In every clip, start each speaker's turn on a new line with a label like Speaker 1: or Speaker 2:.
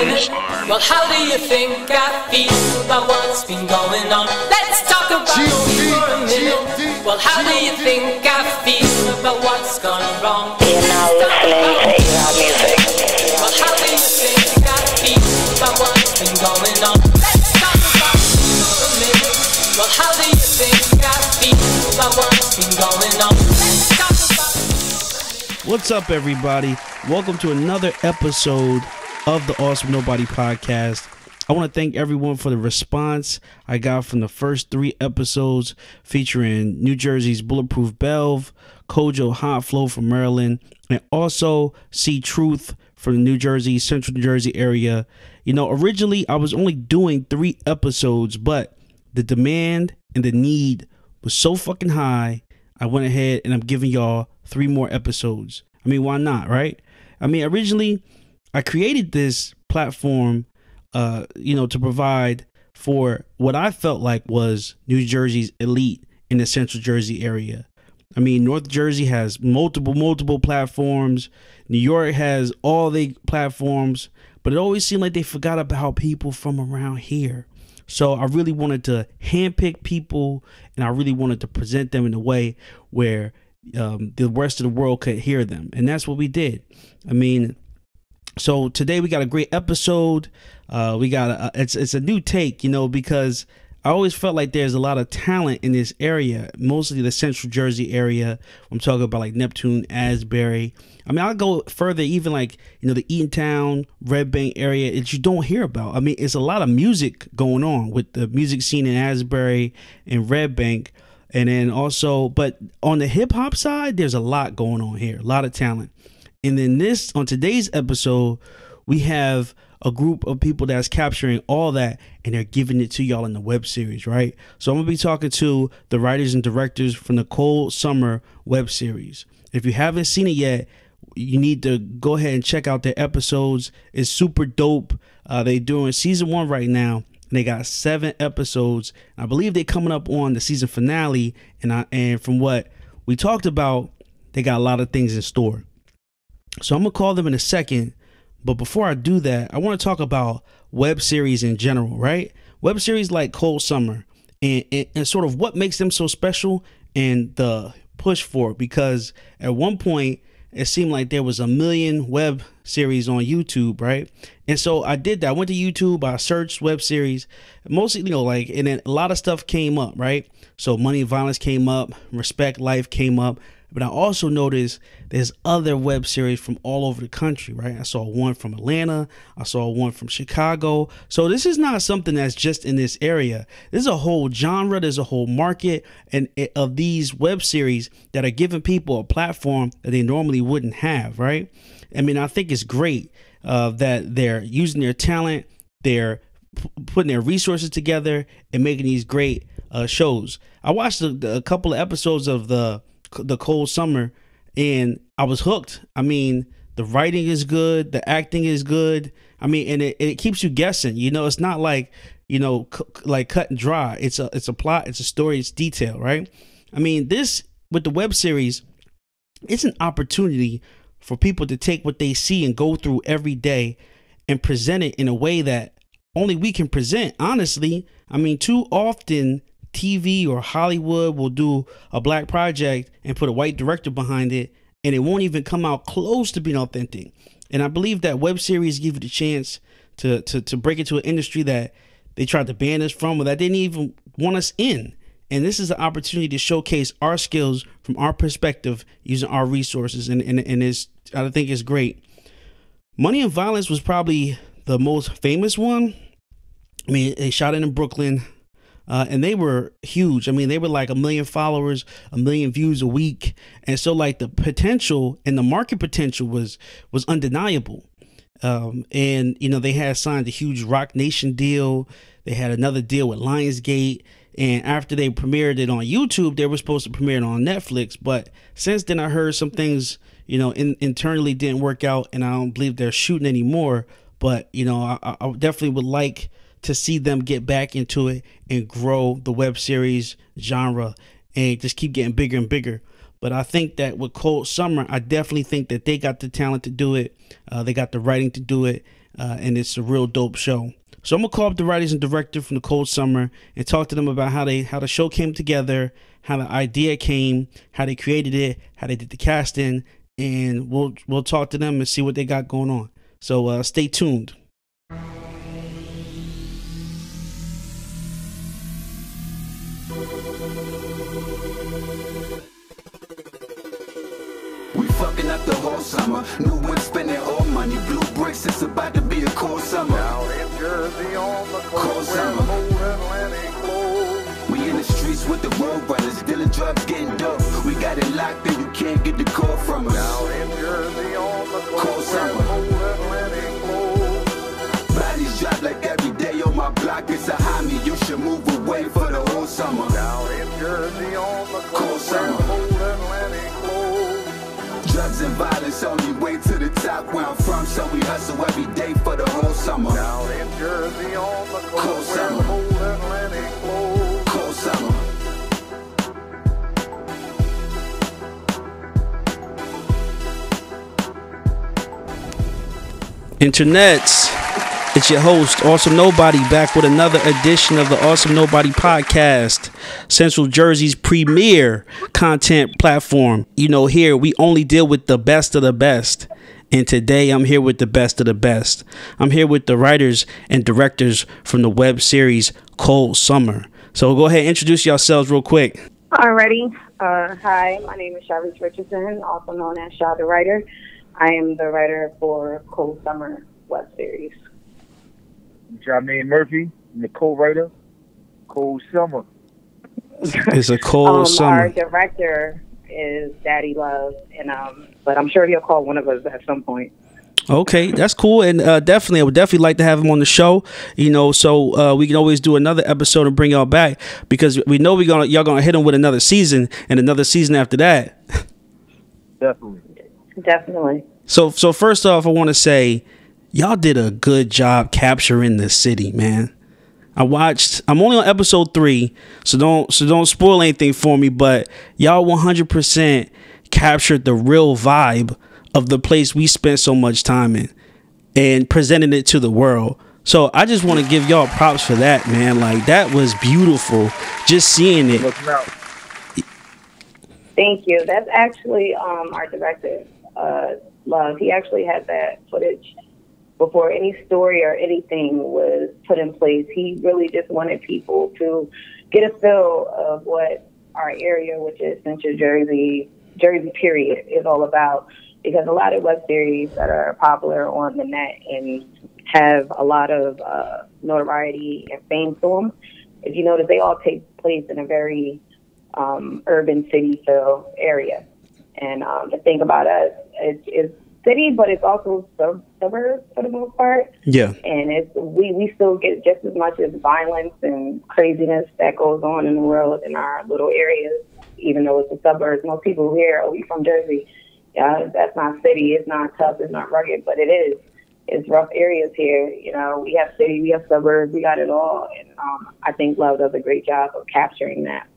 Speaker 1: minute. Well, how do you think I feel about what's been going on? Let's talk about me for a minute. Well, how do you think I feel about what's gone wrong?
Speaker 2: You're now listening to Elon Music.
Speaker 1: Well, how do you think I feel about what's been going on? Let's talk about me for a minute. Well, how do you think I feel about what's been going on? Let's talk about me.
Speaker 3: What's up, everybody? Welcome to another episode of the Awesome Nobody podcast. I want to thank everyone for the response I got from the first 3 episodes featuring New Jersey's Bulletproof Belv, Kojo Hot Flow from Maryland, and also See Truth from the New Jersey, Central New Jersey area. You know, originally I was only doing 3 episodes, but the demand and the need was so fucking high, I went ahead and I'm giving y'all 3 more episodes. I mean, why not, right? I mean, originally I created this platform, to provide for what I felt like was New Jersey's elite in the Central Jersey area. I mean, North Jersey has multiple platforms. New York has all the platforms, but it always seemed like they forgot about people from around here. So I really wanted to handpick people, and I really wanted to present them in a way where the rest of the world could hear them. And that's what we did. I mean, so today we got a great episode. We got it's a new take, because I always felt like there's a lot of talent in this area, mostly the Central Jersey area. I'm talking about like Neptune, Asbury. I mean, I'll go further, even like, the Eatontown, Red Bank area that you don't hear about. I mean, it's a lot of music going on with the music scene in Asbury and Red Bank. And then also, but on the hip hop side, there's a lot going on here, a lot of talent. And then on today's episode, we have a group of people that's capturing all that and they're giving it to y'all in the web series, right? So I'm going to be talking to the writers and directors from the Cold Summer web series. If you haven't seen it yet, you need to go ahead and check out their episodes. It's super dope. They're doing season 1 right now, and they got 7 episodes. I believe they're coming up on the season finale, and from what we talked about, they got a lot of things in store. So I'm going to call them in a second. But before I do that, I want to talk about web series in general, right? Web series like Cold Summer and sort of what makes them so special and the push for it. Because at one point, it seemed like there was 1 million web series on YouTube, right? And so I did that. I went to YouTube, I searched web series, mostly, and then a lot of stuff came up, right? So Money and Violence came up, Respect Life came up. But I also noticed there's other web series from all over the country, right? I saw one from Atlanta. I saw one from Chicago. So this is not something that's just in this area. There's a whole genre. There's a whole market of these web series that are giving people a platform that they normally wouldn't have, right? I mean, I think it's great that they're using their talent. They're putting their resources together and making these great shows. I watched a couple of episodes of the Cold Summer and I was hooked. I mean, the writing is good, the acting is good. I mean, and it keeps you guessing. It's not like like cut and dry. It's a plot, it's a story, it's detail, right? I mean, this with the web series, it's an opportunity for people to take what they see and go through every day and present it in a way that only we can present. Honestly, I mean, too often TV or Hollywood will do a black project and put a white director behind it, and it won't even come out close to being authentic. And I believe that web series give you the chance to break into an industry that they tried to ban us from, or that didn't even want us in. And this is an opportunity to showcase our skills from our perspective using our resources, and I think it's great. Money and Violence was probably the most famous one. I mean, they shot it in Brooklyn. And they were huge. I mean, they were like 1 million followers, 1 million views a week. And so like the potential and the market potential was undeniable. And, they had signed a huge Rock Nation deal. They had another deal with Lionsgate. And after they premiered it on YouTube, they were supposed to premiere it on Netflix. But since then, I heard some things, internally didn't work out. And I don't believe they're shooting anymore. But, I definitely would like to see them get back into it and grow the web series genre and just keep getting bigger and bigger. But I think that with Cold Summer, I definitely think that they got the talent to do it. They got the writing to do it. and it's a real dope show. So I'm gonna call up the writers and director from the Cold Summer and talk to them about how the show came together, how the idea came, how they created it, how they did the casting, and we'll talk to them and see what they got going on. So stay tuned.
Speaker 4: We fucking up the whole summer. New one spending all money. Blue bricks, it's about to be a cold summer.
Speaker 5: Down in Jersey on the
Speaker 4: Cold
Speaker 5: coast,
Speaker 4: summer.
Speaker 5: where the whole Atlantic flows.
Speaker 4: We in the streets with the road runners, dealing drugs, getting dope. We got it locked and you can't get the call from us.
Speaker 5: Down in Jersey on the
Speaker 4: Cold
Speaker 5: coast, where the
Speaker 4: summer.
Speaker 5: whole Atlantic flows.
Speaker 4: Bodies drop like every day on my block. It's a homie, you should move away for the whole summer.
Speaker 5: Down in Jersey on the
Speaker 4: Cold
Speaker 5: coast, where
Speaker 4: summer.
Speaker 5: the whole Atlantic flows.
Speaker 4: Drugs and violence only way to the top where I'm from, so we hustle every day for the whole summer.
Speaker 5: Down in Jersey on the
Speaker 4: Cold
Speaker 5: coast, where
Speaker 4: summer.
Speaker 5: the whole Atlantic flows.
Speaker 4: Cold summer.
Speaker 3: Internets, it's your host, Awesome Nobody, back with another edition of the Awesome Nobody podcast, Central Jersey's premier content platform. You know, here we only deal with the best of the best. And today I'm here with the best of the best. I'm here with the writers and directors from the web series Cold Summer. So go ahead and introduce yourselves real quick.
Speaker 2: Alrighty. Hi, my name is Charlize Richardson, also known as Shaw the Writer. I am the writer for Cold Summer web series.
Speaker 5: Jermaine Murphy, I'm the co-writer, Cold Summer.
Speaker 3: It's a cold summer.
Speaker 2: Our director is Daddy Love, and but I'm sure he'll call one of us at some point.
Speaker 3: Okay, that's cool, and definitely, I would definitely like to have him on the show. You know, so we can always do another episode and bring y'all back because we know y'all gonna hit him with another season and another season after that.
Speaker 2: Definitely.
Speaker 3: So first off, I want to say y'all did a good job capturing the city, man. I'm only on episode 3, so don't spoil anything for me, but y'all 100% captured the real vibe of the place we spent so much time in and presented it to the world. So I just want to give y'all props for that, man. Like, that was beautiful just seeing it.
Speaker 5: Looking out.
Speaker 2: Thank you. That's actually our director, Love. He actually had that footage before any story or anything was put in place. He really just wanted people to get a feel of what our area, which is Central Jersey period, is all about. Because a lot of web series that are popular on the net and have a lot of notoriety and fame to them, if you notice, they all take place in a very urban city feel area. And the thing about us, it's city, but it's also suburbs for the most part.
Speaker 3: Yeah.
Speaker 2: And we still get just as much as violence and craziness that goes on in the world in our little areas, even though it's the suburbs. Most people here, we from Jersey. That's not city. It's not tough. It's not rugged, but it is. It's rough areas here. You know, we have city, we have suburbs, we got it all. And I think Love does a great job of capturing that.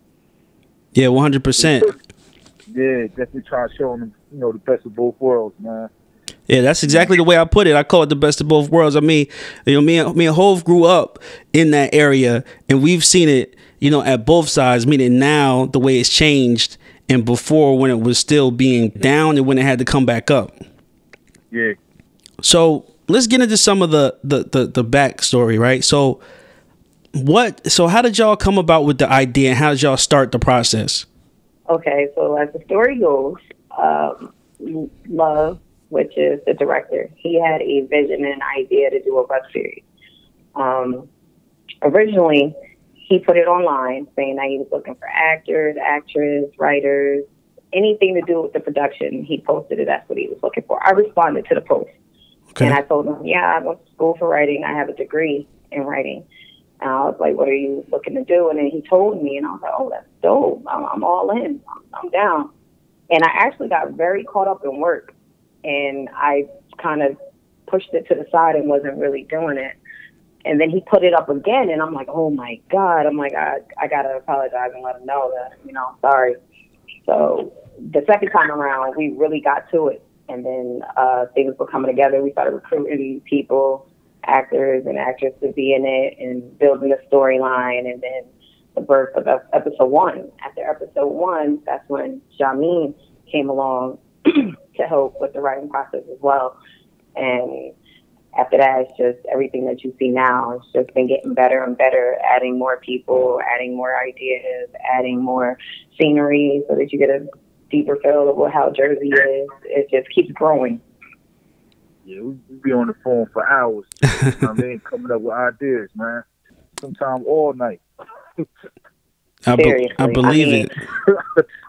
Speaker 3: Yeah, 100%.
Speaker 5: Yeah, definitely try to show them, the best of both worlds, man.
Speaker 3: Yeah, that's exactly the way I put it. I call it the best of both worlds. I mean, me and Hove grew up in that area, and we've seen it, at both sides. Meaning now the way it's changed, and before when it was still being down, and when it had to come back up.
Speaker 5: Yeah.
Speaker 3: So let's get into some of the backstory, right? So how did y'all come about with the idea, and how did y'all start the process?
Speaker 2: Okay, so as the story goes, Love, which is the director, he had a vision and idea to do a web series. Originally, he put it online saying that he was looking for actors, actresses, writers, anything to do with the production. He posted it. That's what he was looking for. I responded to the post. Okay. And I told him, I went to school for writing. I have a degree in writing. And I was like, what are you looking to do? And then he told me, and I was like, oh, that's dope. I'm all in. I'm down. And I actually got very caught up in work. And I kind of pushed it to the side and wasn't really doing it. And then he put it up again, and I'm like, oh, my God. I'm like, I got to apologize and let him know that, I'm sorry. So the second time around, we really got to it. And then things were coming together. We started recruiting people, actors and actresses to be in it and building a storyline. And then the birth of episode 1. After episode 1, that's when Jamin came along to help with the writing process as well. And after that, it's just everything that you see now. It's just been getting better and better, adding more people, adding more ideas, adding more scenery so that you get a deeper feel of how Jersey is. It just keeps growing.
Speaker 5: Yeah, we be on the phone for hours. I mean, coming up with ideas, man. Sometimes all night.
Speaker 2: Seriously.
Speaker 3: I believe it.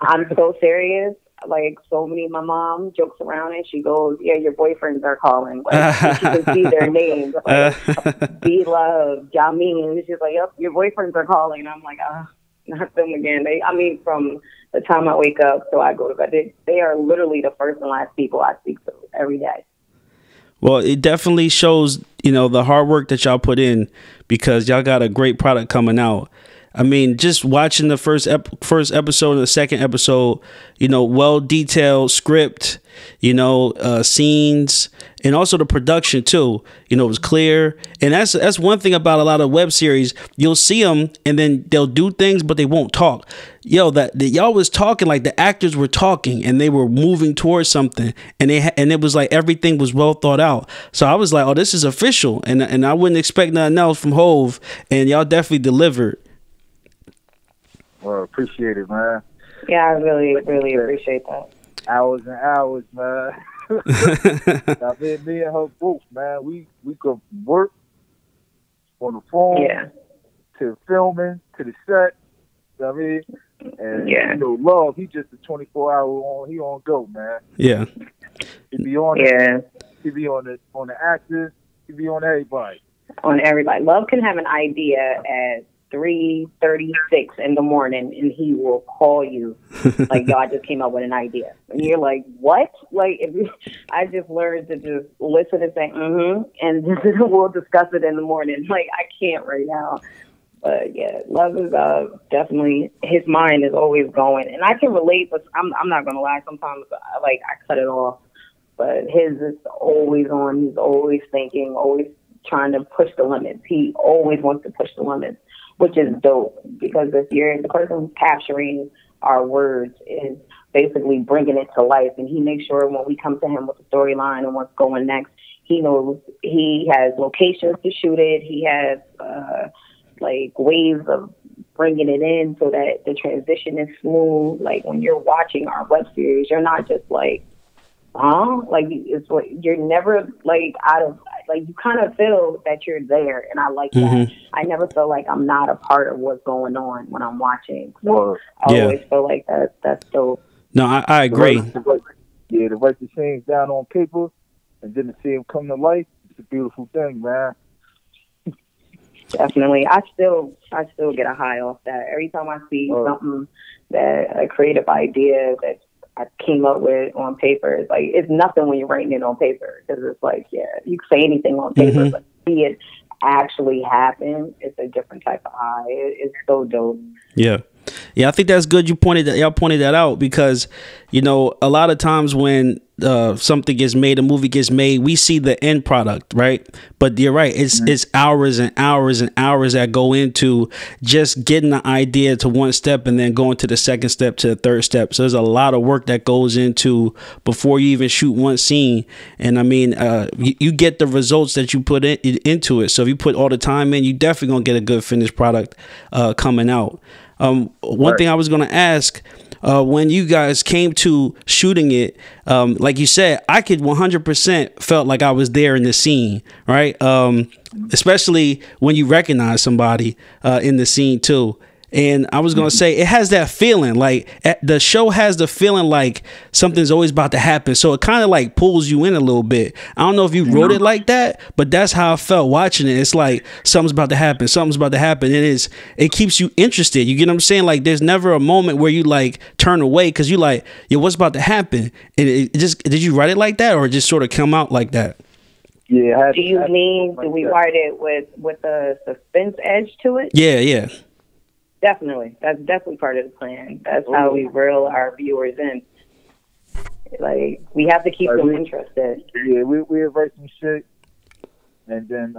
Speaker 2: I'm so serious. Like, so many, my mom jokes around and she goes, yeah, your boyfriends are calling. Like, she can see their names. Like, B-Love, Jamin. She's like, yep, your boyfriends are calling. And I'm like, not them again. From the time I wake up till I go to bed, they are literally the first and last people I speak to every day.
Speaker 3: Well, it definitely shows, the hard work that y'all put in, because y'all got a great product coming out. I mean, just watching the first episode and the second episode, well detailed script, scenes, and also the production too. It was clear, and that's one thing about a lot of web series. You'll see them, and then they'll do things, but they won't talk. That y'all was talking, like the actors were talking, and they were moving towards something, and it was like everything was well thought out. So I was like, oh, this is official, and I wouldn't expect nothing else from Hove, and y'all definitely delivered.
Speaker 5: Well, appreciate it, man.
Speaker 2: Yeah, I really, really appreciate that.
Speaker 5: Hours and hours, man. I mean, me and her both, man. We could work on the phone, to filming, to the set. You know what I mean? And Love, he just a 24-hour on. He on go, man.
Speaker 3: Yeah.
Speaker 5: He be on it. He be on the actors. He be on everybody.
Speaker 2: On everybody. Love can have an idea at 3:36 in the morning, and he will call you like, yo, I just came up with an idea. And you're like, what? Like, I just learned to just listen and say, and we'll discuss it in the morning. Like, I can't right now. But yeah, Love is definitely, his mind is always going. And I can relate, but I'm not going to lie. Sometimes, I cut it off. But his is always on. He's always thinking, always trying to push the limits. He always wants to push the limits, which is dope, because if you're the person capturing our words is basically bringing it to life, and he makes sure when we come to him with the storyline and what's going next, he knows he has locations to shoot it. He has ways of bringing it in so that the transition is smooth. Like, when you're watching our web series, you're not just like, like, it's like you're never like out of, like, you kind of feel that you're there, and I like that. I never feel like I'm not a part of what's going on when I'm watching. So I always feel like that's dope.
Speaker 3: No, I agree.
Speaker 5: To write the scenes down on paper and then to see them come to life, it's a beautiful thing, man.
Speaker 2: Definitely. I still get a high off that. Every time I see something, that a creative idea that I came up with on paper, it's like, it's nothing when you're writing it on paper, because it's like, you can say anything on paper, but see it actually happen, it's a different type of high. It's so dope. Yeah,
Speaker 3: I think that's good. Y'all pointed that out, because a lot of times when something gets made, a movie gets made, we see the end product, right? But you're right, it's hours and hours and hours that go into just getting the idea to one step and then going to the second step to the third step. So there's a lot of work that goes into before you even shoot one scene. And I mean, you get the results that you put into it. So if you put all the time in, you definitely gonna get a good finished product coming out. One thing I was gonna ask, when you guys came to shooting it, like you said, I could 100% felt like I was there in the scene, right? Especially when you recognize somebody in the scene too. And I was going to say, it has that feeling, like the show has the feeling like something's always about to happen. So it kind of like pulls you in a little bit. I don't know if you wrote it like that, but that's how I felt watching it. It's like something's about to happen. Something's about to happen. It keeps you interested. You get what I'm saying? Like, there's never a moment where you like turn away, because you like, yo, what's about to happen? And did you write it like that, or just sort of come out like that?
Speaker 5: Yeah.
Speaker 2: Do you mean, do we write it with a suspense edge to it?
Speaker 3: Yeah.
Speaker 2: Definitely. That's definitely part of the plan. That's how we reel our viewers in. Like, we have to keep them interested.
Speaker 5: Yeah, we write some shit, and then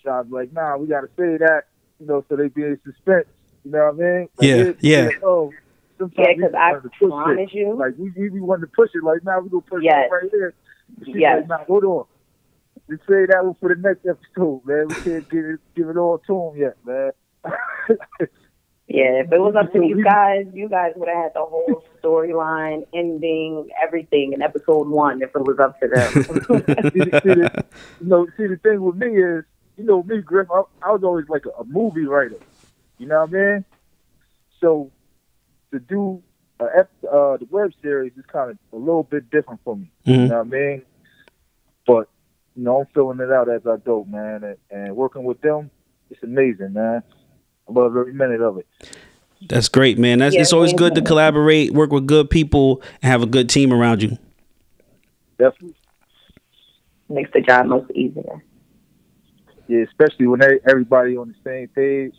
Speaker 5: Sean's like, nah, we gotta say that, you know, so they be in suspense. You know what I mean? Like,
Speaker 3: yeah.
Speaker 5: Oh, sometimes
Speaker 2: because I promise you,
Speaker 5: like we wanted to push it. Like, now we gonna push it right here. She's like, nah, hold on. Just say that one for the next episode, man. We can't give it all to him yet, man.
Speaker 2: Yeah, if it was up to you guys would have had the whole storyline, ending, everything in episode 1 if it was up to them.
Speaker 5: See, the thing with me is, you know, me, Griff, I was always like a movie writer. You know what I mean? So to do the web series is kind of a little bit different for me.
Speaker 3: Mm-hmm.
Speaker 5: You know what I mean? But, you know, I'm filling it out as I go, man. And working with them, it's amazing, man. I love every minute of it.
Speaker 3: That's great, man. It's always good to collaborate, work with good people, and have a good team around you.
Speaker 5: Definitely.
Speaker 2: Makes the job much easier.
Speaker 5: Yeah, especially when everybody on the same page.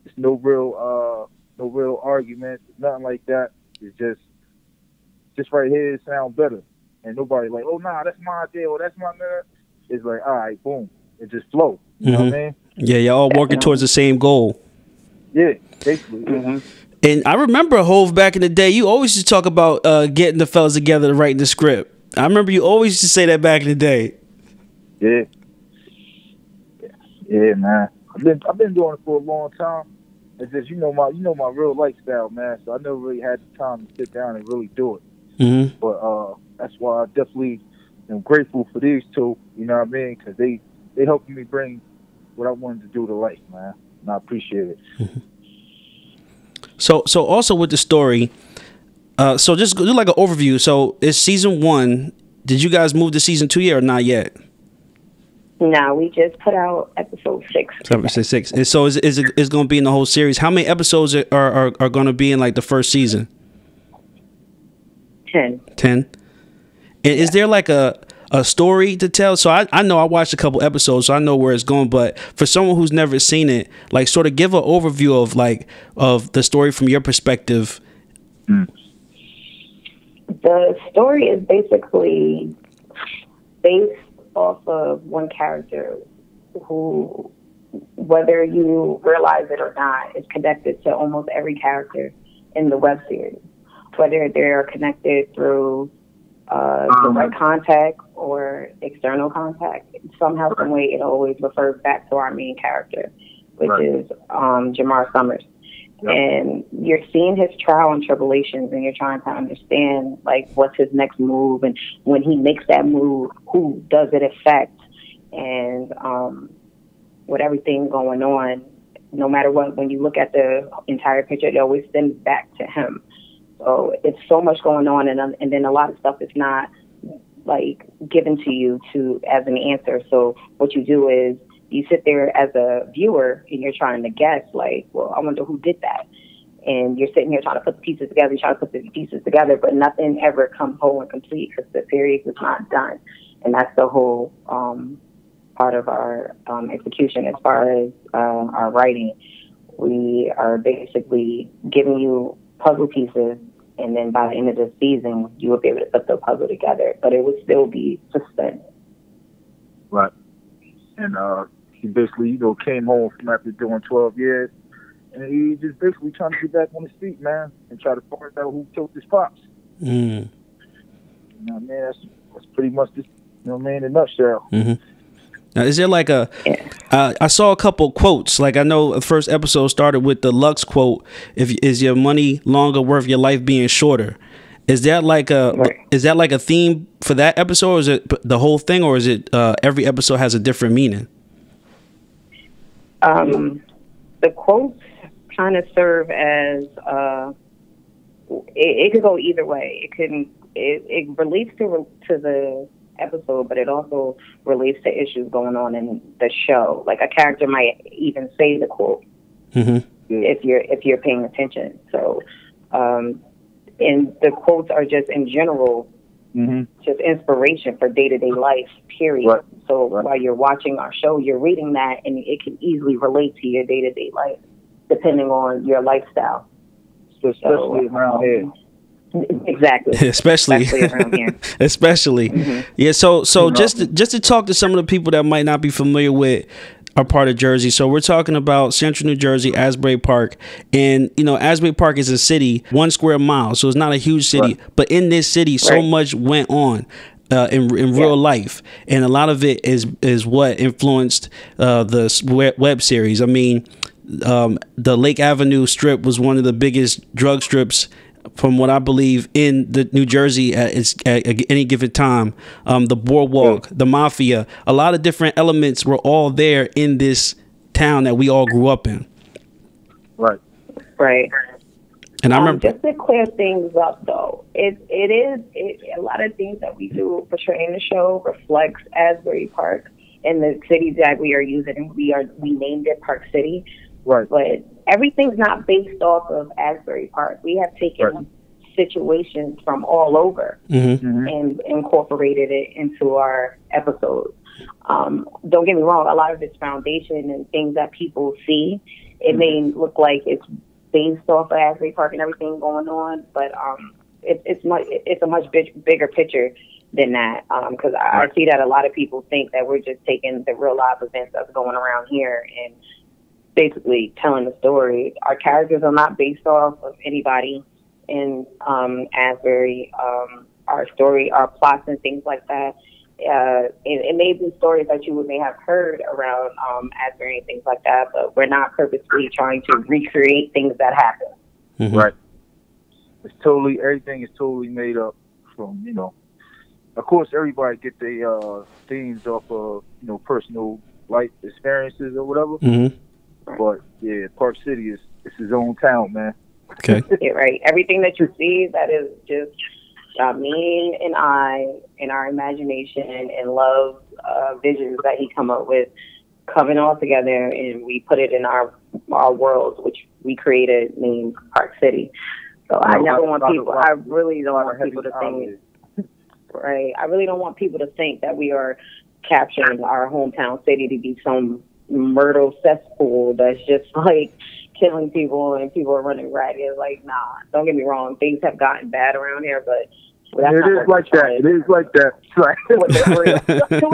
Speaker 5: It's no real arguments, nothing like that. It's just right here, it sounds better. And nobody like, oh, nah, that's my idea, or that's my man. It's like, all right, boom. It just flow. You know what I mean?
Speaker 3: Yeah, y'all all working towards the same goal.
Speaker 5: Yeah, basically.
Speaker 2: Mm-hmm.
Speaker 3: And I remember, Hove, back in the day, you always used to talk about getting the fellas together to write the script. I remember you always used to say that back in the day.
Speaker 5: Yeah. Yeah, man. I've been doing it for a long time. It's just, you know my real lifestyle, man. So I never really had the time to sit down and really do it.
Speaker 3: Mm-hmm.
Speaker 5: But that's why I definitely am grateful for these two. You know what I mean? Because they helped me bring what I wanted to do to life, man. And I appreciate it.
Speaker 3: Mm-hmm. So also with the story, so just do like an overview. So it's season 1. Did you guys move to season 2 yet or not yet?
Speaker 2: No, we just put out episode 6.
Speaker 3: Episode 6. And so is it going to be in the whole series? How many episodes are going to be in like the first season?
Speaker 2: 10.
Speaker 3: 10. And is there like a story to tell? So I know I watched a couple episodes, so I know where it's going. But for someone who's never seen it, like sort of give an overview of the story from your perspective.
Speaker 2: The story is basically based off of one character who, whether you realize it or not, is connected to almost every character in the web series, whether they're connected through direct contact or external contact. Somehow, some way, it always refers back to our main character, which is Jamar Summers. Yep. And you're seeing his trial and tribulations, and you're trying to understand, like, what's his next move, and when he makes that move, who does it affect, and with everything going on, no matter what, when you look at the entire picture, it always stems back to him. So it's so much going on, and then a lot of stuff is not, like, given to you as an answer. So what you do is, you sit there as a viewer and you're trying to guess, like, well, I wonder who did that. And you're sitting here trying to put the pieces together, you're trying to put the pieces together, but nothing ever comes whole and complete because the series is not done. And that's the whole part of our execution as far as our writing. We are basically giving you puzzle pieces, and then by the end of the season, you will be able to put the puzzle together, but it would still be suspense.
Speaker 5: Right. And he basically, you know, came home from after doing 12 years, and he just basically trying to get back on his feet, man, and try to find out who killed his pops. You know what I mean? That's pretty much just, you know what I mean, in a nutshell.
Speaker 3: Mm-hmm. Now, is there like I saw a couple quotes. Like, I know the first episode started with the Lux quote, is your money longer worth your life being shorter? Is that like a theme for that episode, or is it the whole thing, or is it every episode has a different meaning?
Speaker 2: The quotes kind of serve as it could go either way. It relates to the episode, but it also relates to issues going on in the show. Like, a character might even say the quote if you're paying attention. So. And the quotes are just, in general, just inspiration for day-to-day life, period. Right. So while you're watching our show, you're reading that, and it can easily relate to your day-to-day life, depending on your lifestyle.
Speaker 5: Especially around here.
Speaker 2: Exactly.
Speaker 3: especially
Speaker 2: around here.
Speaker 3: Especially. Yeah, so just to talk to some of the people that might not be familiar with our part of Jersey. So we're talking about Central New Jersey, Asbury Park, and Asbury Park is a city, 1 square mile, so it's not a huge city, but in this city so much went on in real life, and a lot of it is what influenced the web series. I mean, the Lake Avenue strip was one of the biggest drug strips, from what I believe, in the New Jersey at any given time. The boardwalk, the mafia, a lot of different elements were all there in this town that we all grew up in.
Speaker 5: Right.
Speaker 3: And I remember,
Speaker 2: just to clear things up, though, it is a lot of things that we do portray in the show reflects Asbury Park and the city that we are using. We named it Park City.
Speaker 5: Right.
Speaker 2: But everything's not based off of Asbury Park. We have taken situations from all over and incorporated it into our episodes. Don't get me wrong, a lot of it's foundation and things that people see. It may look like it's based off of Asbury Park and everything going on, but it's a much bigger picture than that. Because I see that a lot of people think that we're just taking the real life events that's going around here and basically telling the story. Our characters are not based off of anybody in Asbury. Our story, our plots and things like that. It may be stories that you may have heard around Asbury and things like that, but we're not purposely trying to recreate things that happen.
Speaker 5: Right. It's totally, everything is totally made up from, of course everybody get their themes off of, personal life experiences or whatever. But yeah, Park City is its own town, man.
Speaker 3: Okay.
Speaker 2: Yeah, right. Everything that you see, that is just me and I, in our imagination and love visions that he come up with, coming all together, and we put it in our world, which we created, named Park City. So I never want people. I really don't want people to think. Right. I really don't want people to think that we are capturing our hometown city to be some murder cesspool that's just like killing people and people are running ragged. Like, nah, don't get me wrong, things have gotten bad around here, but
Speaker 5: it is like that. It is like that.
Speaker 2: To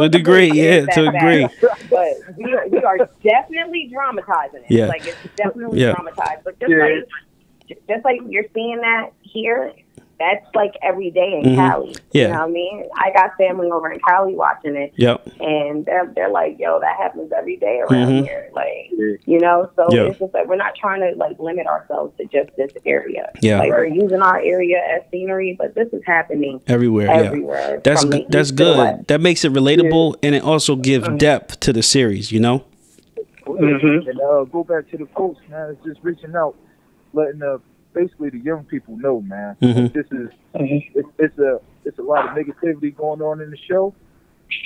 Speaker 2: a degree,
Speaker 3: yeah, to a degree.
Speaker 2: But we are definitely dramatizing it.
Speaker 3: Yeah.
Speaker 2: Like, it's definitely dramatized. But just like you're seeing that here, that's like every day in Cali.
Speaker 3: Yeah.
Speaker 2: You know what I mean? I got family over in Cali watching it.
Speaker 3: Yep.
Speaker 2: And they're like, yo, that happens every day around here. Like, so it's just like we're not trying to like limit ourselves to just this area.
Speaker 3: Yeah.
Speaker 2: Like, we're using our area as scenery, but this is happening
Speaker 3: everywhere.
Speaker 2: Yeah.
Speaker 3: That's good. That makes it relatable, and it also gives depth to the series, And
Speaker 5: go back to the coach, man. It's just reaching out, letting basically the young people know, man. This is it's a lot of negativity going on in the show.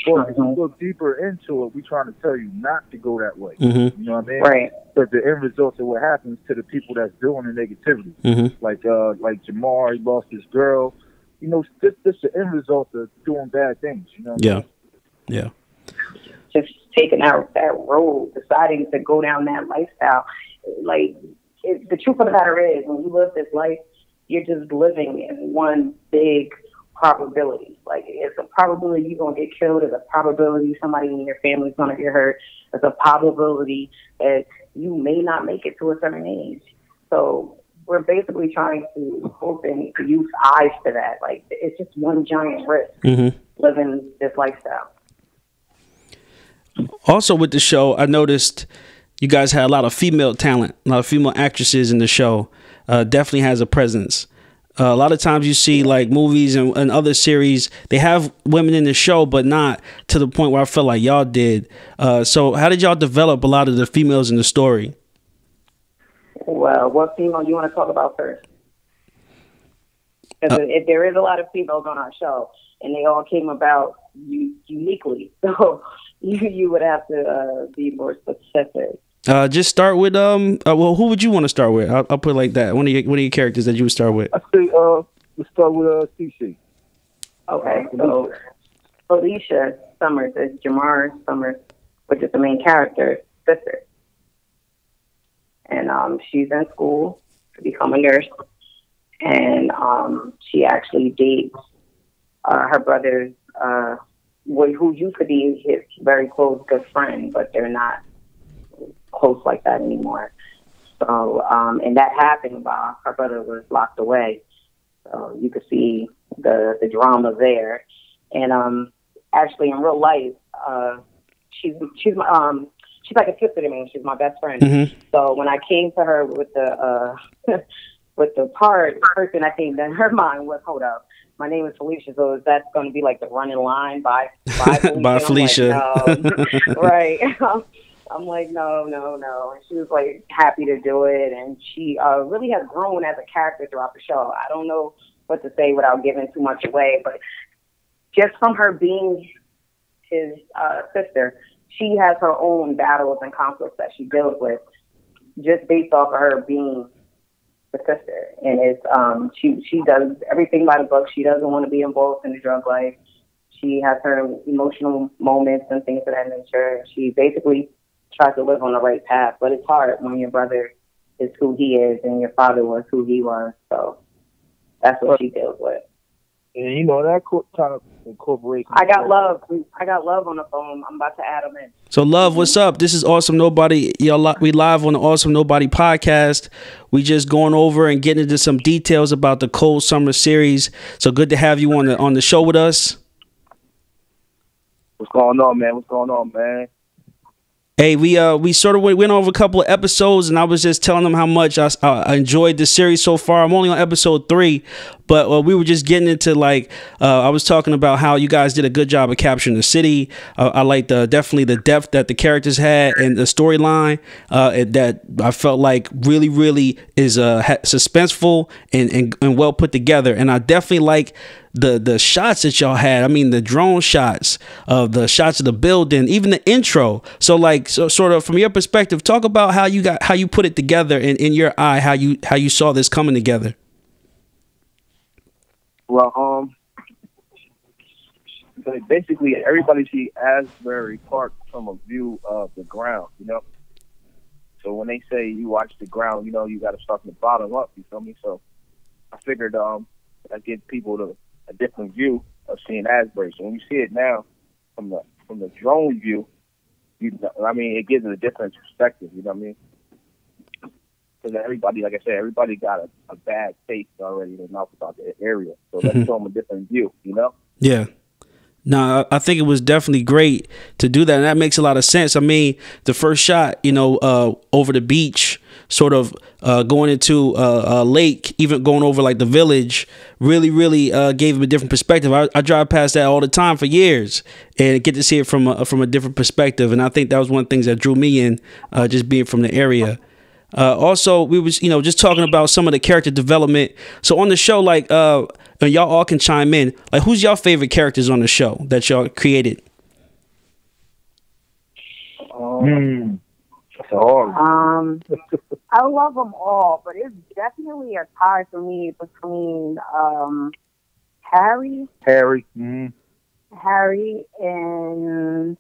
Speaker 5: But if you look deeper into it, we're trying to tell you not to go that way. You know what I mean?
Speaker 2: Right.
Speaker 5: But the end result of what happens to the people that's doing the negativity, like Jamar, he lost his girl. This the end result of doing bad things. You know?
Speaker 3: Yeah.
Speaker 2: Just taking out that road, deciding to go down that lifestyle, like. The truth of the matter is, when you live this life, you're just living in one big probability. Like, it's a probability you're going to get killed. It's a probability somebody in your family is going to get hurt. It's a probability that you may not make it to a certain age. So we're basically trying to open youth eyes to that. Like, it's just one giant risk living this lifestyle.
Speaker 3: Also with the show, I noticed you guys had a lot of female talent, a lot of female actresses in the show. Definitely has a presence. A lot of times you see like movies and other series, they have women in the show, but not to the point where I felt like y'all did. So how did y'all develop a lot of the females in the story?
Speaker 2: Well, what female do you want to talk about first? Because if there is a lot of females on our show, and they all came about uniquely, so you would have to be more specific.
Speaker 3: Just start with well, who would you want to start with? I'll put it like that. One of your characters that you would start with.
Speaker 5: I say let's start with CC.
Speaker 2: Okay, so Alicia Summers is Jamar Summers, which is the main character's sister, and she's in school to become a nurse, and she actually dates her brother's, who used to be his very close good friend, but they're not close like that anymore. So, and that happened while her brother was locked away. So you could see the drama there. And actually, in real life, she's like a sister to me. She's my best friend.
Speaker 3: Mm-hmm.
Speaker 2: So when I came to her with the with the part, the first thing I came to her mind was, hold up, my name is Felicia, so is that going to be like the running line by Felicia?
Speaker 3: By Felicia.
Speaker 2: Like, no. Right. I'm like, no. And she was like happy to do it, and she really has grown as a character throughout the show. I don't know what to say without giving too much away, but just from her being his sister, she has her own battles and conflicts that she deals with, just based off of her being the sister. And it's she does everything by the book. She doesn't want to be involved in the drug life. She has her emotional moments and things of that nature. She basically tries to live on the right path, but it's hard when your brother is who he is and your father was who he was. So that's what she deals with.
Speaker 5: And you know that kind of incorporates.
Speaker 2: I got love on the phone. I'm about to add him in.
Speaker 3: So, Love, what's up? This is Awesome Nobody. We live on the Awesome Nobody podcast. We just going over and getting into some details about the Cold Summer series. So good to have you on the show with us.
Speaker 5: What's going on, man?
Speaker 3: Hey, we sort of went over a couple of episodes, and I was just telling them how much I enjoyed the series so far. I'm only on episode 3, but we were just getting into I was talking about how you guys did a good job of capturing the city. I liked definitely the depth that the characters had and the storyline that I felt like really, really is suspenseful and well put together. And I definitely like the shots that y'all had. I mean, the drone shots, the shots of the building, even the intro. So sort of from your perspective, talk about how you put it together in your eye, how you saw this coming together.
Speaker 5: Well, basically everybody see Asbury Park from a view of the ground, you know. So when they say you watch the ground, you know, you got to start from the bottom up. You feel me? So I figured I give people a different view of seeing Asbury. So when you see it now from the drone view, it gives it a different perspective. You know what I mean? Because everybody, like I said, everybody got a bad taste already in their mouth about the area. So let's show them a different view. You know?
Speaker 3: Yeah. No, I think it was definitely great to do that, and that makes a lot of sense. I mean, the first shot, over the beach, sort of going into a lake, even going over like the village, really gave him a different perspective. I drive past that all the time for years and get to see it from a different perspective, and I think that was one of the things that drew me in, just being from the area. Also, we was just talking about some of the character development. So on the show, and y'all all can chime in. Like, who's y'all favorite characters on the show that y'all created?
Speaker 5: That's hard.
Speaker 2: I love them all, but it's definitely a tie for me between Harry.
Speaker 5: Mm-hmm.
Speaker 2: Harry, and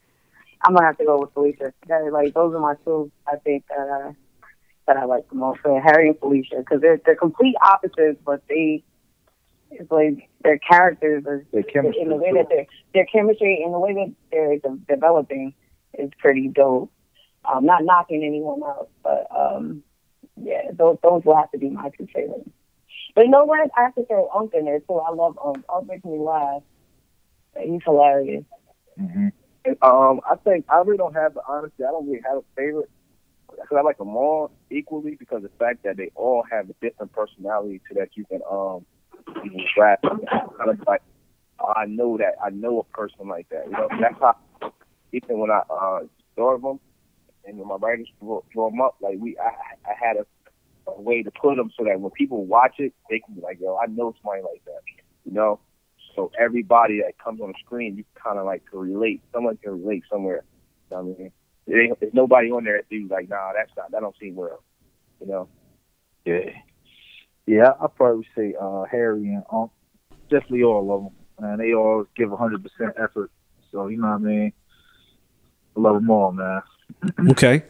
Speaker 2: I'm gonna have to go with Felicia. Those are my two. I think that I like the most, Harry and Felicia, because they're complete opposites, but it's like their characters are in the way that their chemistry and the way that they're developing is pretty dope. I'm not knocking anyone else, but yeah, those will have to be my two favorites. But you know what? I have to throw Unc in there too. I love Unc. Unc makes me laugh. He's hilarious.
Speaker 5: Mm-hmm. I think I really don't have honestly. I don't really have a favorite. Because I like them all equally because of the fact that they all have a different personality so that you can grasp. Kind of like I know a person like that. You know, that's how even when I draw them and when my writers draw them up, I had a way to put them so that when people watch it, they can be like, yo, I know somebody like that. You know, so everybody that comes on the screen, you kind of like to relate. Someone can relate somewhere. You know what I mean? There's nobody on there that dude's like, nah, that don't seem real, you know?
Speaker 6: Yeah, I'd probably say Harry and Unc. Definitely all of them. And they all give 100% effort. So, you know what I mean? I love them all, man.
Speaker 3: Okay.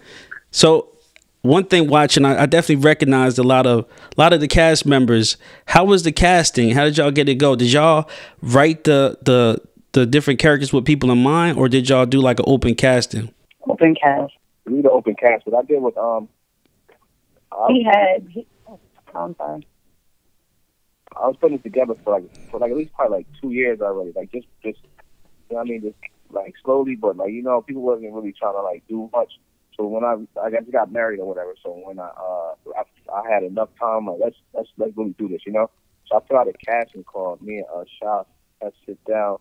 Speaker 3: So one thing watching, I definitely recognized a lot of the cast members. How was the casting? How did y'all get it go? Did y'all write the different characters with people in mind, or did y'all do like an open casting?
Speaker 2: Open cast.
Speaker 7: We need an open cast, but I did with
Speaker 2: I'm sorry.
Speaker 7: I was putting it together for at least probably like 2 years already. Like just you know what I mean, just like slowly, but like people wasn't really trying to like do much. So when I just got married or whatever, so when I had enough time, like let's really do this, So I put out a casting call. Me and Shah had to sit down,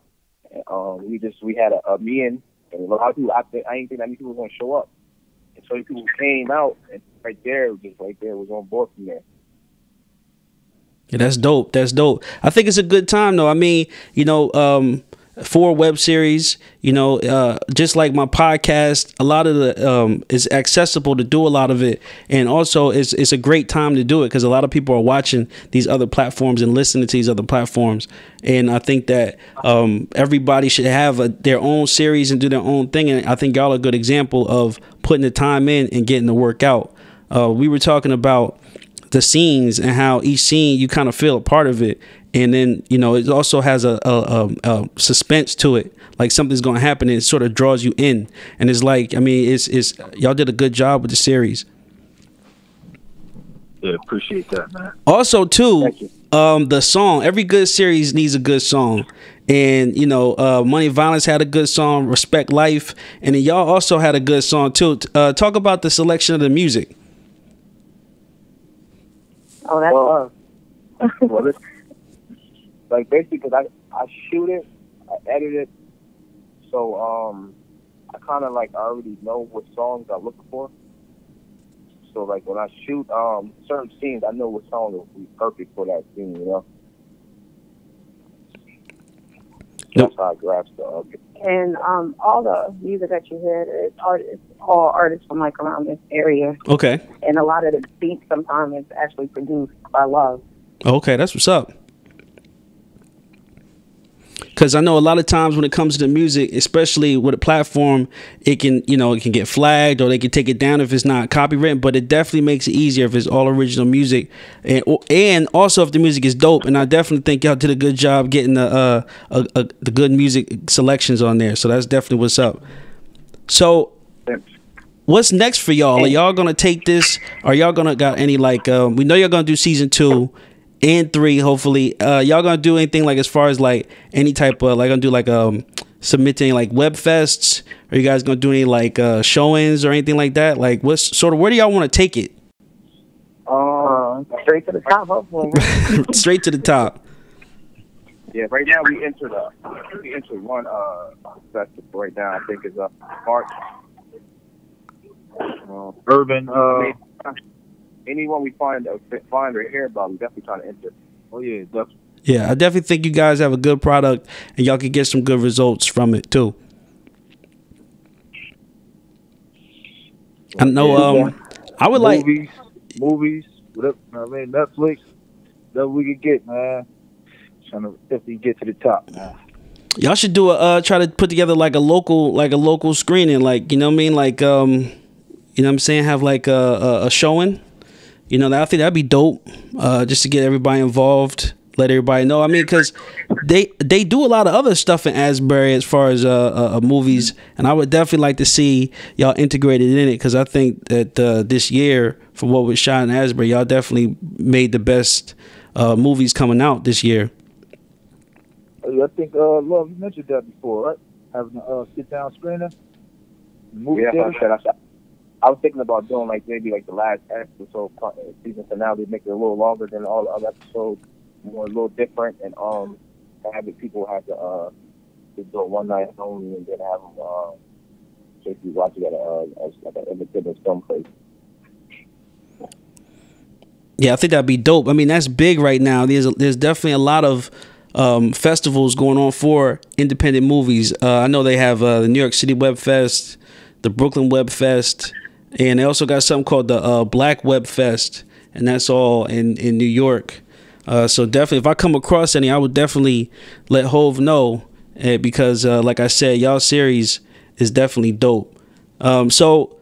Speaker 7: and we had a meeting, and a lot of people. I didn't think that many people were going to show up, and so people came out, and right there was on board from there.
Speaker 3: Yeah, that's dope. That's dope. I think it's a good time though. I mean, for a web series, just like my podcast, a lot of the is accessible to do a lot of it, and also it's a great time to do it because a lot of people are watching these other platforms and listening to these other platforms, and I think that everybody should have their own series and do their own thing, and I think y'all are a good example of putting the time in and getting the work out. We were talking about the scenes and how each scene you kind of feel a part of it, and then it also has a suspense to it, like something's gonna happen, and it sort of draws you in, and it's like, I mean, it's y'all did a good job with the series.
Speaker 6: Yeah, appreciate that, man.
Speaker 3: Also too, the song, every good series needs a good song, and Money Violence had a good song, Respect Life, and then y'all also had a good song too. Talk about the selection of the music.
Speaker 2: Oh, that's
Speaker 7: Well, it's, like basically, because I shoot it, I edit it, so I kind of like already know what songs I'm looking for. So like when I shoot certain scenes, I know what song will be perfect for that scene. That's how I grasp the.
Speaker 2: And all the music that you heard is all artists from like around this area.
Speaker 3: Okay.
Speaker 2: And a lot of the beats sometimes is actually produced by Love.
Speaker 3: Okay, that's what's up. Because I know a lot of times when it comes to the music, especially with a platform, it can get flagged or they can take it down if it's not copywritten. But it definitely makes it easier if it's all original music, and also if the music is dope. And I definitely think y'all did a good job getting the good music selections on there. So that's definitely what's up. So what's next for y'all? Are y'all gonna take this? Are y'all gonna got any like? We know y'all gonna do season 2. And 3, hopefully. Y'all gonna do anything like as far as like any type of like gonna do like submitting like web fests? Are you guys gonna do any like showings or anything like that? Like what's sort of where do y'all want to take it?
Speaker 2: Straight to the top, hopefully.
Speaker 3: Straight to the top.
Speaker 7: Yeah, right now we entered one festival right now. I think is March.
Speaker 6: Urban.
Speaker 7: Anyone we find or hear about, we definitely trying to enter.
Speaker 6: Oh yeah, definitely.
Speaker 3: Yeah, I definitely think you guys have a good product and y'all can get some good results from it too. I know. I would
Speaker 6: movies, whatever. I mean, Netflix, that we could get, man. Trying to definitely get to the top, man.
Speaker 3: Y'all should do try to put together like a local screening, like what I mean, like what I'm saying, have like a showing. I think that'd be dope, just to get everybody involved, let everybody know. I mean, because they do a lot of other stuff in Asbury as far as movies, and I would definitely like to see y'all integrated in it, because I think that this year, for what was shot in Asbury, y'all definitely made the best movies coming out this year.
Speaker 6: I think, Love, you mentioned that before, right? Having a sit-down screener.
Speaker 7: I was thinking about doing like maybe like the last episode, season finale, make it a little longer than all the other episodes, more a little different, and having people have to do it one night only, and then have them basically watch it at like an independent film place.
Speaker 3: Yeah, I think that'd be dope. I mean, that's big right now. There's definitely a lot of festivals going on for independent movies. I know they have the New York City Web Fest, the Brooklyn Web Fest, and they also got something called the Black Web Fest, and that's all in New York. So definitely, if I come across any, I would definitely let Hove know, because like I said, y'all series is definitely dope. So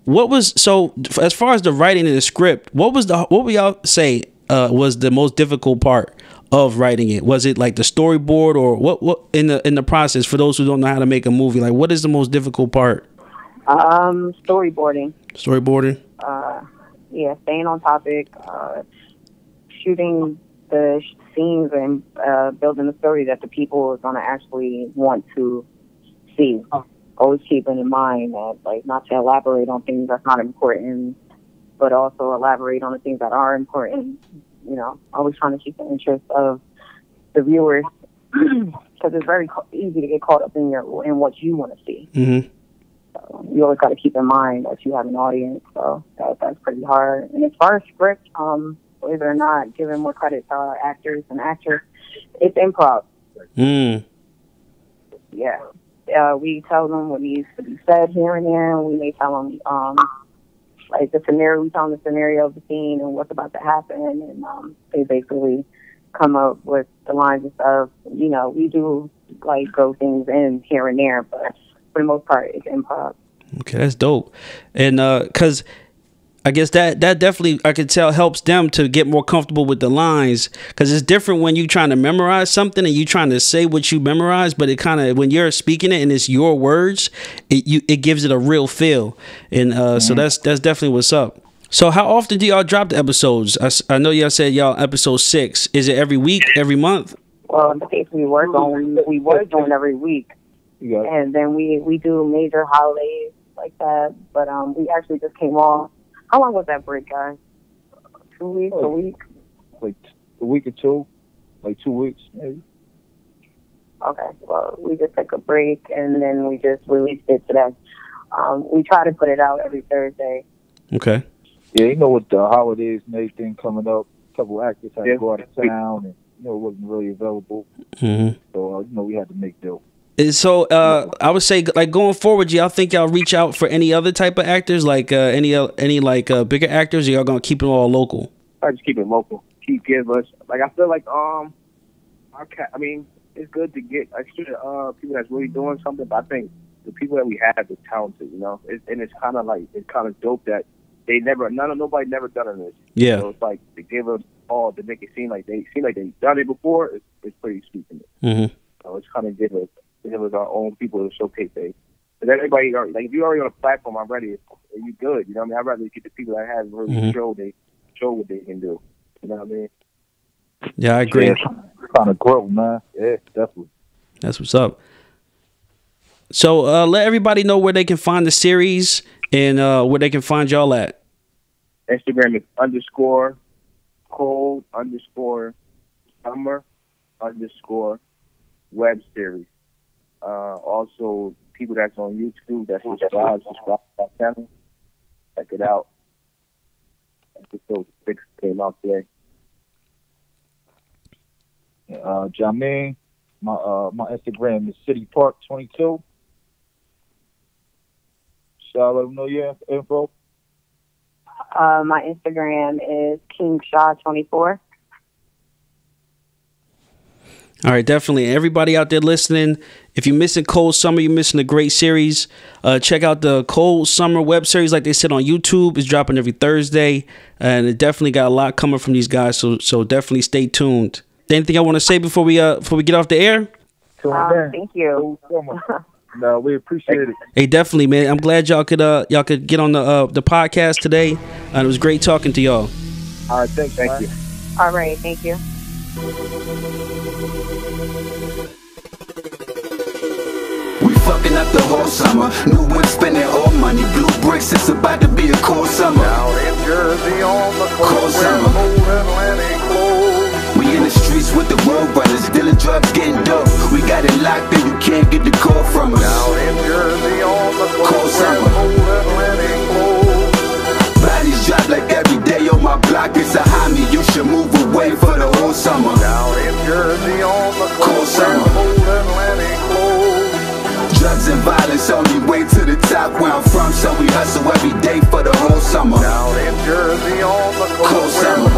Speaker 3: what was so as far as the writing of the script? What would y'all say was the most difficult part of writing it? Was it like the storyboard, or what in the process? For those who don't know how to make a movie, like what is the most difficult part?
Speaker 2: Storyboarding.
Speaker 3: Storyboarding.
Speaker 2: Yeah, staying on topic, shooting the scenes and building a story that the people are going to actually want to see. Always keeping in mind that, like, not to elaborate on things that's not important, but also elaborate on the things that are important. You know, always trying to keep the interest of the viewers, because it's very easy to get caught up in what you want to see.
Speaker 3: Mm-hmm.
Speaker 2: So you always got to keep in mind that you have an audience. So that's pretty hard. And as far as script, believe it or not, giving more credit to our actors and actors, it's improv.
Speaker 3: Mm.
Speaker 2: Yeah. We tell them what needs to be said here and there. We may tell them, like the scenario, we tell them the scenario of the scene and what's about to happen. And they basically come up with the lines and stuff. You know, we do, like, throw things in here and there, but for the most part, it's improv. Okay,
Speaker 3: that's dope. And because I guess that definitely, I could tell, helps them to get more comfortable with the lines, because it's different when you trying to memorize something and you trying to say what you memorize, but it kind of, when you're speaking it and it's your words, it gives it a real feel. And so that's definitely what's up. So how often do y'all drop the episodes? I know y'all said y'all episode 6. Is it every week, every month?
Speaker 2: Well, in the case we work on, we work on every week. Yeah. And then we do major holidays like that. But we actually just came off. How long was that break, guys? 2 weeks, a week?
Speaker 6: Like a week or two. Like 2 weeks, maybe.
Speaker 2: Okay. Well, we just took a break, and then we just released it today. We try to put it out every Thursday.
Speaker 3: Okay.
Speaker 6: Yeah, you know, with the holidays and everything coming up, a couple actors had to go out of town, and, you know, it wasn't really available. Mm-hmm. So, you know, we had to make do.
Speaker 3: So I would say, like, going forward, y'all think y'all reach out for any other type of actors, like any like bigger actors, or y'all gonna keep it all local?
Speaker 7: I just keep it local. Give us, like, I feel like I mean, it's good to get extra people that's really doing something, but I think the people that we have is talented, you know, and it's kind of dope that nobody never done it.
Speaker 3: Yeah.
Speaker 7: So it's like to give us all to make it seem like they've done it before. It's pretty sweet to me.
Speaker 3: Mm-hmm.
Speaker 7: So it's kind of give us our own people to showcase it. Because everybody, like, if you're already on a platform already, you good. You know what I mean? I'd rather get the people that have really show what they can do. You know what I mean?
Speaker 3: Yeah, I agree.
Speaker 6: Yeah, kind of grow, man. Yeah, definitely.
Speaker 3: That's what's up. So let everybody know where they can find the series and where they can find y'all at.
Speaker 7: Instagram is _cold_summer_web series. Also, people that's on YouTube, that's subscribe to our channel. Check it out. Episode 6 came out today.
Speaker 6: Jamin, my Instagram is CityPark22. Shall I let them know your info?
Speaker 2: My Instagram is KingShaw24.
Speaker 3: All right, definitely. Everybody out there listening, if you're missing Cold Summer, you're missing a great series. Check out the Cold Summer web series, like they said, on YouTube. It's dropping every Thursday, and it definitely got a lot coming from these guys. So definitely stay tuned. Anything I want to say before we get off the air?
Speaker 2: Thank you.
Speaker 6: No, we appreciate it.
Speaker 3: Hey, definitely, man. I'm glad y'all could get on the podcast today. It was great talking to y'all.
Speaker 6: All right, thank you.
Speaker 2: All right, thank you.
Speaker 4: We fucking up the whole summer. New whip spending all money. Blue bricks, it's about to be a cold summer.
Speaker 8: Down in Jersey on the
Speaker 4: cold summer. We in the streets with the road runners, dealing drugs, getting dope. We got it locked and you can't get the call from us.
Speaker 8: Down in Jersey on the
Speaker 4: cold summer. Bodies drop like every day on my block. It's a homie, you should move away for the whole summer.
Speaker 8: Down in Jersey on the
Speaker 4: cold summer. Drugs and violence only way to the top where I'm from, so we hustle every day for the whole summer.
Speaker 8: Down in Jersey on the
Speaker 4: cold summer.